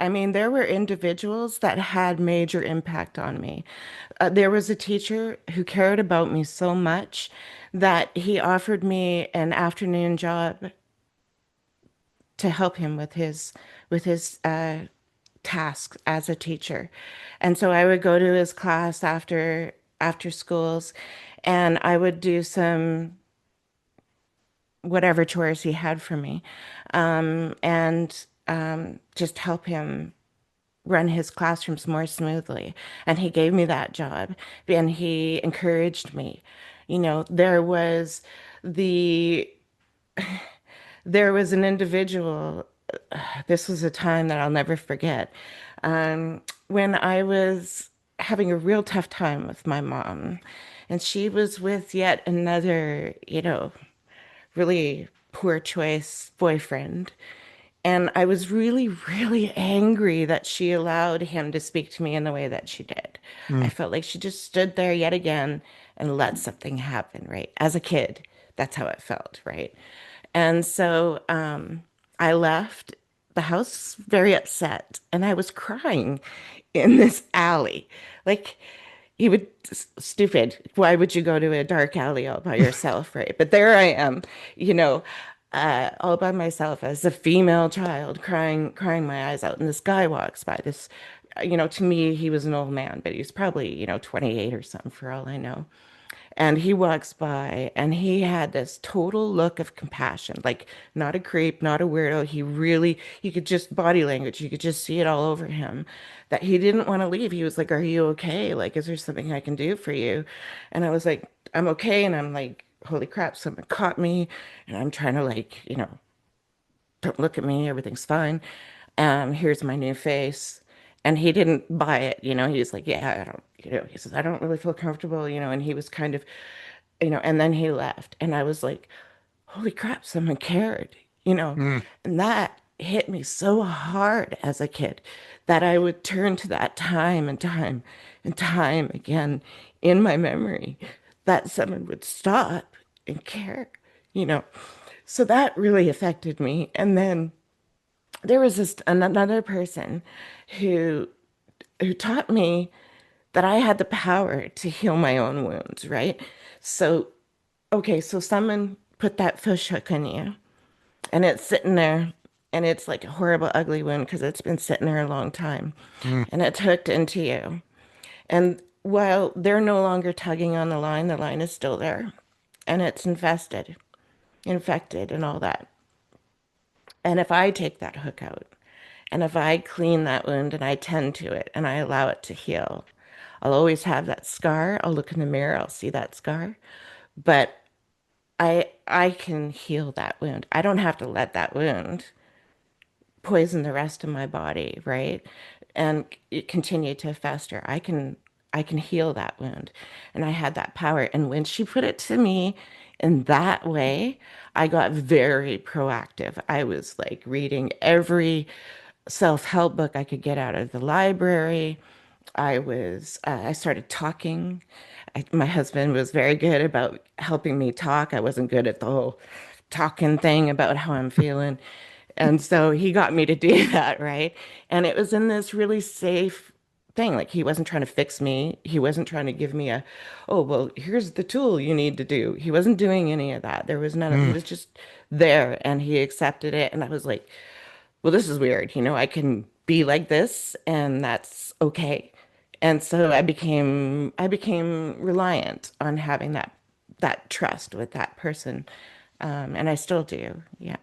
I mean, there were individuals that had major impact on me. There was a teacher who cared about me so much that he offered me an afternoon job to help him with his tasks as a teacher. And so I would go to his class after schools and I would do some whatever chores he had for me, and just help him run his classrooms more smoothly. And he gave me that job and he encouraged me. You know, the there was an individual, this was a time that I'll never forget. When I was having a real tough time with my mom, and she was with yet another, really poor choice boyfriend. And I was really, really angry that she allowed him to speak to me in the way that she did. I Mm. felt like she just stood there yet again and let something happen, right? As a kid, that's how it felt, right? And so I left the house very upset and I was crying in this alley. Like, you would, stupid. Why would you go to a dark alley all by yourself, right? But there I am, you know, all by myself as a female child, crying my eyes out. And this guy walks by. To me, he was an old man, but he's probably, 28 or something for all I know. And he walks by and he had this total look of compassion, like not a creep, not a weirdo. You could just body language, you could just see it all over him that he didn't want to leave. He was like, "Are you okay? Like, is there something I can do for you?" And I was like, "I'm okay." And I'm like, "Holy crap, someone caught me." And I'm trying to, like, don't look at me, everything's fine. Here's my new face. And he didn't buy it, he was like, "Yeah, I don't, he says, I don't really feel comfortable, and he was kind of, and then he left. And I was like, holy crap, someone cared, you know, Mm. and that hit me so hard as a kid that I would turn to that time and time and time again in my memory that someone would stop and care, you know. So that really affected me. And then there was another person who taught me that I had the power to heal my own wounds, right? So, okay, so someone put that fish hook in you and it's sitting there and it's like a horrible, ugly wound because it's been sitting there a long time Mm. and it's hooked into you. And while they're no longer tugging on the line is still there and it's infected and all that. And if I take that hook out and if I clean that wound and I tend to it and I allow it to heal, I'll always have that scar. I'll look in the mirror, I'll see that scar, but I can heal that wound. I don't have to let that wound poison the rest of my body, right? And it continue to fester. I can heal that wound. And I had that power. And when she put it to me in that way, I got very proactive. I was like reading every self-help book I could get out of the library. I started talking. My husband was very good about helping me talk. I wasn't good at the whole talking thing about how I'm feeling. And so he got me to do that, right? And it was in this really safe thing. Like, he wasn't trying to fix me. He wasn't trying to give me oh, well, here's the tool you need to do. He wasn't doing any of that. There was none of, he Mm. was just there and he accepted it. And I was like, well, this is weird. I can be like this and that's okay. And so I became reliant on having that trust with that person. And I still do. Yeah.